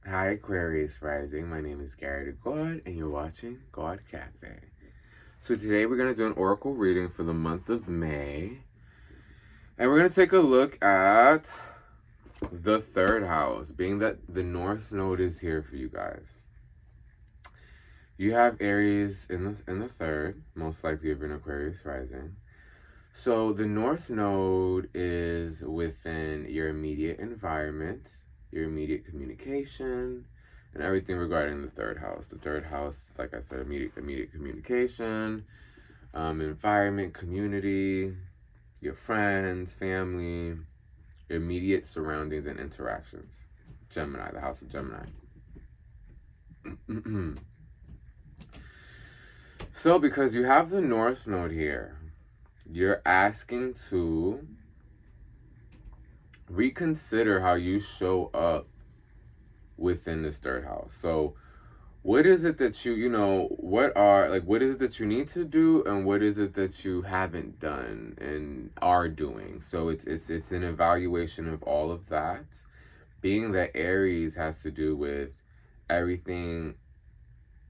Hi Aquarius Rising, my name is Gawd and you're watching Gawd Cafe. So today we're going to do an oracle reading for the month of May. And we're going to take a look at the third house, being that the North Node is here for you guys. You have Aries in the third, most likely if you're an Aquarius Rising. So the North Node is within your immediate environment, your immediate communication, and everything regarding the third house. The third house, like I said, immediate communication, environment, community, your friends, family, your immediate surroundings and interactions. Gemini, the house of Gemini. So because you have the North Node here, you're asking to reconsider how you show up within this third house. So what is it that what is it that you need to do, and what is it that you haven't done and are doing? So it's an evaluation of all of that, being that Aries has to do with everything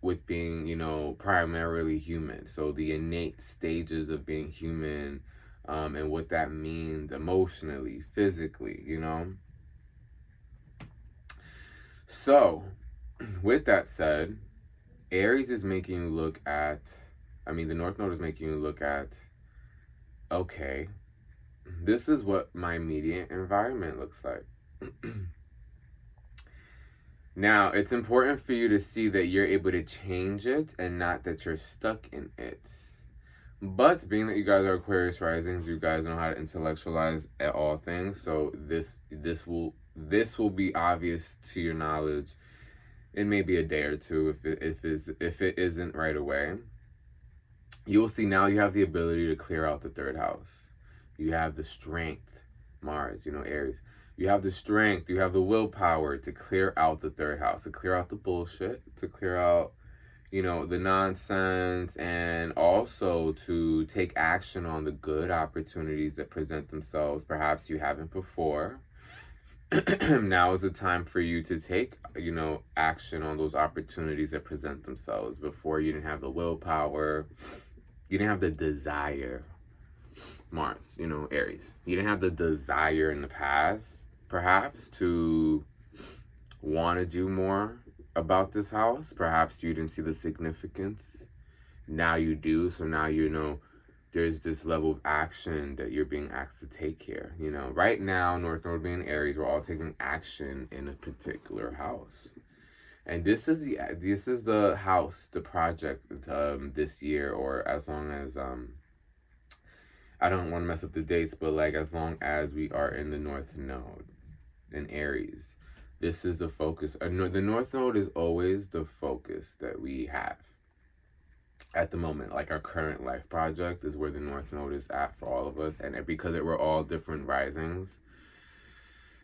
with being, primarily human. So the innate stages of being human, and what that means emotionally, physically, So, with that said, Aries is making you look at, the North Node is making you look at, okay, this is what my immediate environment looks like. Now, it's important for you to see that you're able to change it and not that you're stuck in it. But being that you guys are Aquarius risings, you guys know how to intellectualize at all things. So this will be obvious to your knowledge in maybe a day or two if it isn't right away. You'll see now you have the ability to clear out the third house. You have the strength, Mars, Aries. You have the strength, you have the willpower to clear out the third house, to clear out the bullshit, to clear out, the nonsense, and also to take action on the good opportunities that present themselves. Perhaps you haven't before. Now is the time for you to take, action on those opportunities that present themselves. Before, you didn't have the willpower, you didn't have the desire. Mars, Aries. You didn't have the desire in the past, perhaps, to want to do more about this house. Perhaps you didn't see the significance. Now you do. So now there's this level of action that you're being asked to take here. Right now, North Node being Aries, we're all taking action in a particular house. And this is the house, the project, this year, or as long as I don't want to mess up the dates, but like as long as we are in the North Node in Aries, this is the focus. The North Node is always the focus that we have at the moment. Like our current life project is where the North Node is at for all of us. And because we're all different risings,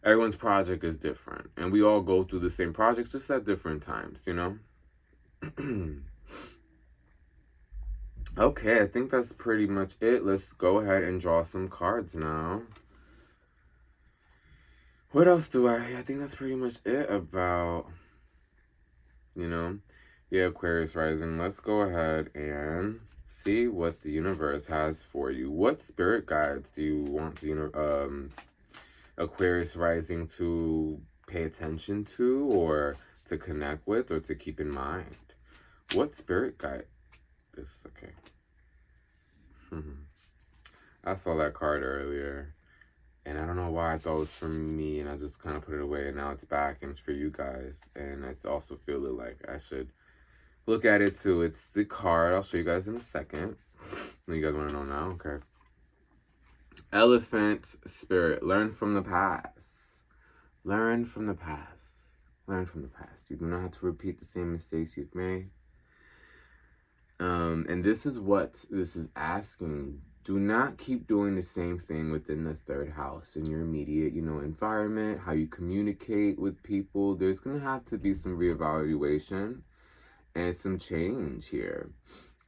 everyone's project is different. And we all go through the same projects just at different times, Okay, I think that's pretty much it. Let's go ahead and draw some cards now. What else I think that's pretty much it about, Aquarius rising. Let's go ahead and see what the universe has for you. What spirit guides do you want the Aquarius rising to pay attention to, or to connect with, or to keep in mind? What spirit guide? This okay. I saw that card earlier, and I don't know why I thought it was for me, and I just kind of put it away, and now it's back, and it's for you guys. And I also feel like I should look at it too. It's the card. I'll show you guys in a second. You guys want to know now? Okay. Elephant spirit. Learn from the past. Learn from the past. Learn from the past. You do not have to repeat the same mistakes you've made. And this is what this is asking. Do not keep doing the same thing within the third house in your immediate, environment, how you communicate with people. There's going to have to be some reevaluation and some change here.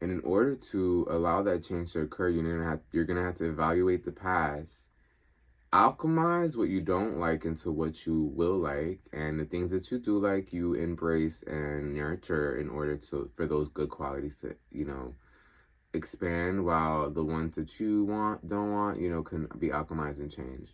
And in order to allow that change to occur, you're gonna have to evaluate the past alchemize what you don't like into what you will like, and the things that you do like, you embrace and nurture in order to, for those good qualities to, you know, expand, while the ones that you don't want, you know, can be alchemized and changed.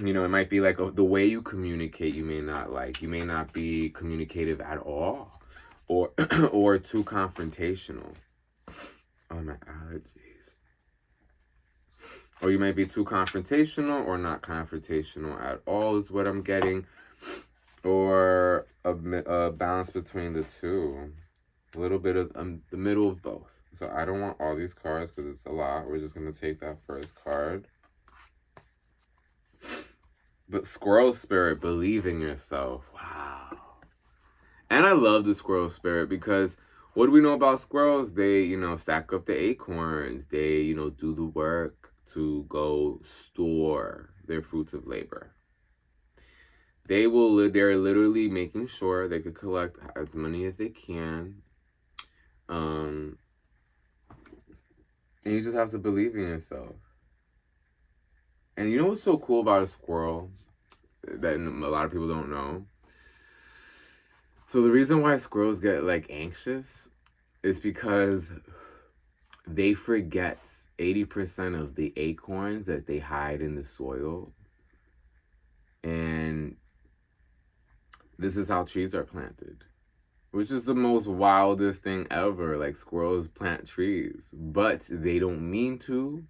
You know, it might be like the way you communicate you may not like. You may not be communicative at all, or or too confrontational. Oh, my allergies. Or you might be too confrontational or not confrontational at all is what I'm getting. Or a balance between the two. A little bit of the middle of both. So I don't want all these cards because it's a lot. We're just going to take that first card. But Squirrel Spirit, believe in yourself. Wow. And I love the Squirrel Spirit because what do we know about squirrels? They, you know, stack up the acorns. They, you know, do the work to go store their fruits of labor. They're literally making sure they could collect as money as they can. And you just have to believe in yourself. And you know what's so cool about a squirrel that a lot of people don't know? So the reason why squirrels get like anxious is because they forget 80% of the acorns that they hide in the soil. And this is how trees are planted, which is the most wildest thing ever. Like, squirrels plant trees, but they don't mean to.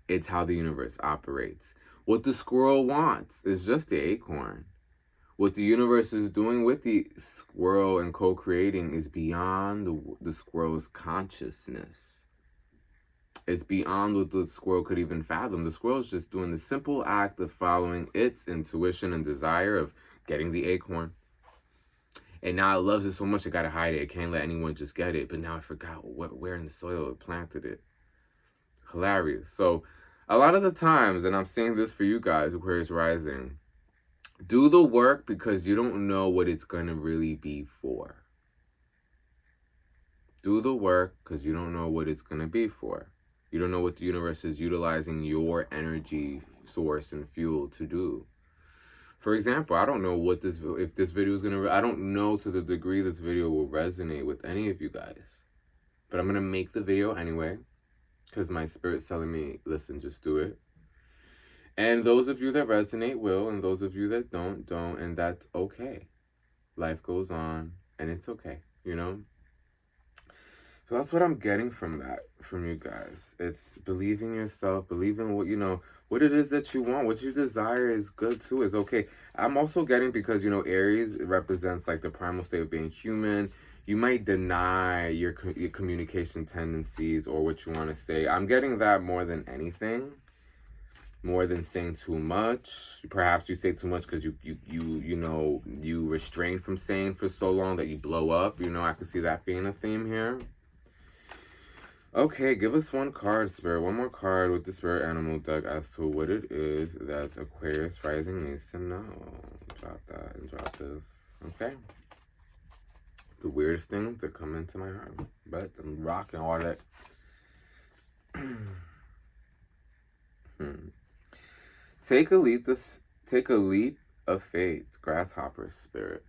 It's how the universe operates. What the squirrel wants is just the acorn. What the universe is doing with the squirrel and co-creating is beyond the squirrel's consciousness. It's beyond what the squirrel could even fathom. The squirrel is just doing the simple act of following its intuition and desire of getting the acorn. And now it loves it so much it gotta hide it. It can't let anyone just get it. But now I forgot where in the soil it planted it. Hilarious. So a lot of the times, and I'm saying this for you guys, Aquarius rising, do the work because you don't know what it's gonna really be for. Do the work because you don't know what it's gonna be for. You don't know what the universe is utilizing your energy source and fuel to do. For example, I don't know what if this video is gonna, I don't know to the degree this video will resonate with any of you guys. But I'm gonna make the video anyway, because my spirit's telling me, listen, just do it. And those of you that resonate will, and those of you that don't, and that's okay. Life goes on, and it's okay, you know? So that's what I'm getting from you guys. It's believing yourself, believing what, you know, what it is that you want, what you desire is good too, is okay. I'm also getting, because, you know, Aries represents like the primal state of being human. You might deny your communication tendencies or what you want to say. I'm getting that more than anything. More than saying too much. Perhaps you say too much because you know, you restrain from saying for so long that you blow up. You know, I could see that being a theme here. Okay, give us one card, Spirit. One more card with the Spirit Animal deck as to what it is that Aquarius rising needs to know. Drop that and drop this. Okay. The weirdest thing to come into my heart. But I'm rocking all that. Take a leap of faith, Grasshopper Spirit.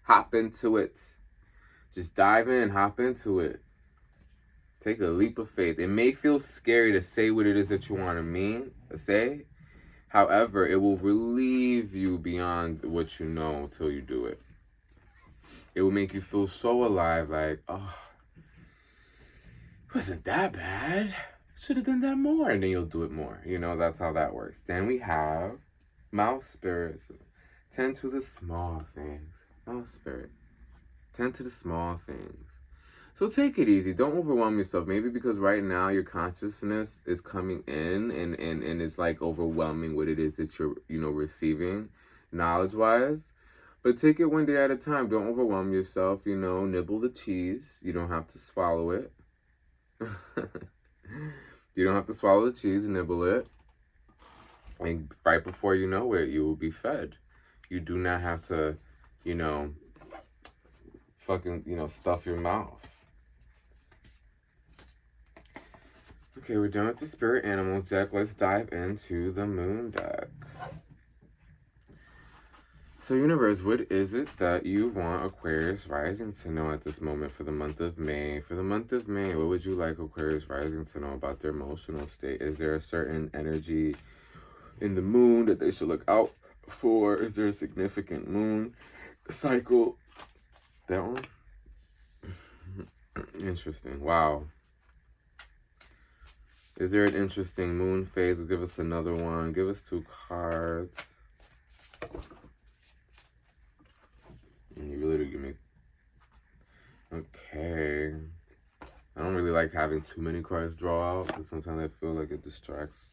Hop into it. Just dive in, hop into it. Take a leap of faith. It may feel scary to say what it is that you want to say. However, it will relieve you beyond what you know till you do it. It will make you feel so alive, like, oh, it wasn't that bad. Should have done that more. And then you'll do it more. You know, that's how that works. Then we have Mouse Spirits. Tend to the small things. Mouse Spirit. Tend to the small things. So take it easy. Don't overwhelm yourself. Maybe because right now your consciousness is coming in and it's like overwhelming what it is that you're, you know, receiving knowledge-wise. But take it one day at a time. Don't overwhelm yourself. You know, nibble the cheese. You don't have to swallow it. You don't have to swallow the cheese, nibble it. And right before you know it, you will be fed. You do not have to, you know, fucking, you know, stuff your mouth. Okay, we're done with the spirit animal deck. Let's dive into the moon deck. So, universe, what is it that you want Aquarius rising to know at this moment for the month of May? For the month of May, what would you like Aquarius rising to know about their emotional state? Is there a certain energy in the moon that they should look out for? Is there a significant moon cycle? That one? Interesting. Wow. Is there an interesting moon phase? Give us another one. Give us 2 cards. And you really do give me... Okay. I don't really like having too many cards draw out, because sometimes I feel like it distracts.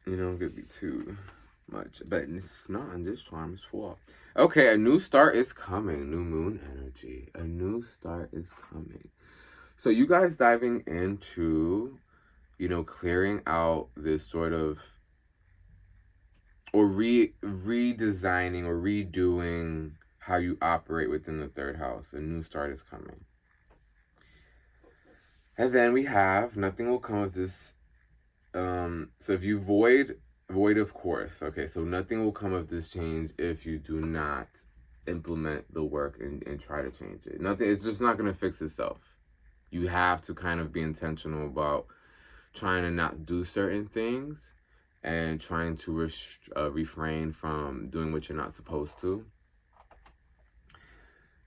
You don't get me too much. But it's not in this time, it's for. Okay, a new start is coming. New moon energy. A new start is coming. So you guys diving into, you know, clearing out this sort of, or redesigning or redoing how you operate within the 3rd house. A new start is coming. And then we have, nothing will come of this. So if you void of course. Okay, so nothing will come of this change if you do not implement the work and try to change it. Nothing, it's just not going to fix itself. You have to kind of be intentional about trying to not do certain things and trying to refrain from doing what you're not supposed to.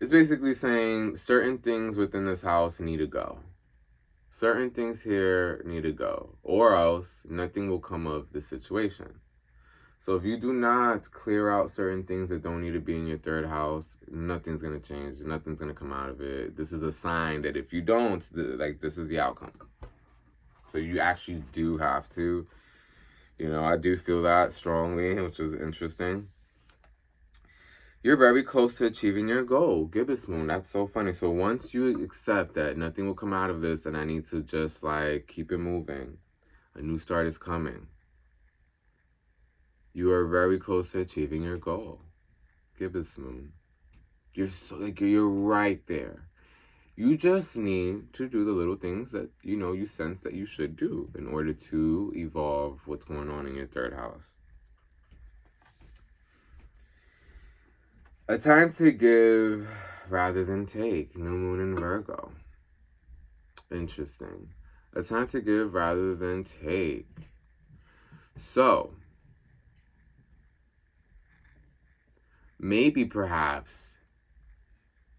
It's basically saying certain things within this house need to go. Certain things here need to go, or else nothing will come of the situation. So if you do not clear out certain things that don't need to be in your 3rd house, nothing's going to change. Nothing's going to come out of it. This is a sign that if you don't, like, this is the outcome. So you actually do have to. You know, I do feel that strongly, which is interesting. You're very close to achieving your goal. Gibbous moon. That's so funny. So once you accept that nothing will come out of this and I need to just, like, keep it moving, a new start is coming. You are very close to achieving your goal. Gibbous moon. You're so, like, you're right there. You just need to do the little things that, you know, you sense that you should do in order to evolve what's going on in your 3rd house. A time to give rather than take. New moon in Virgo. Interesting. A time to give rather than take. So, maybe perhaps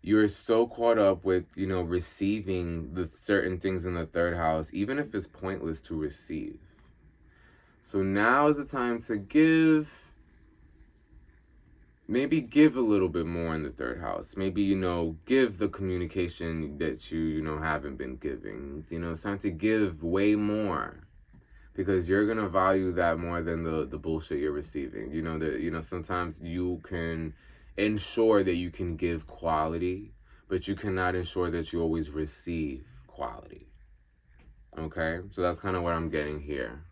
you're so caught up with, you know, receiving the certain things in the 3rd house, even if it's pointless to receive. So now is the time to give. Maybe give a little bit more in the 3rd house. Maybe, you know, give the communication that you know, haven't been giving. You know, it's time to give way more. Because you're going to value that more than the bullshit you're receiving. You know, sometimes you can ensure that you can give quality, but you cannot ensure that you always receive quality. Okay? So that's kind of what I'm getting here.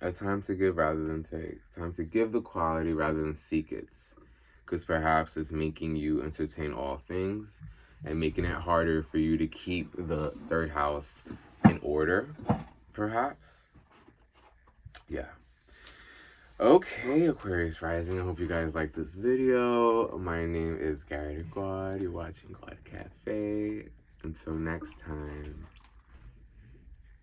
A time to give rather than take. Time to give the quality rather than seek it. Because perhaps it's making you entertain all things and making it harder for you to keep the 3rd house in order, perhaps. Yeah. Okay, Aquarius rising. I hope you guys like this video. My name is Gawd. You're watching Gawd Cafe. Until next time.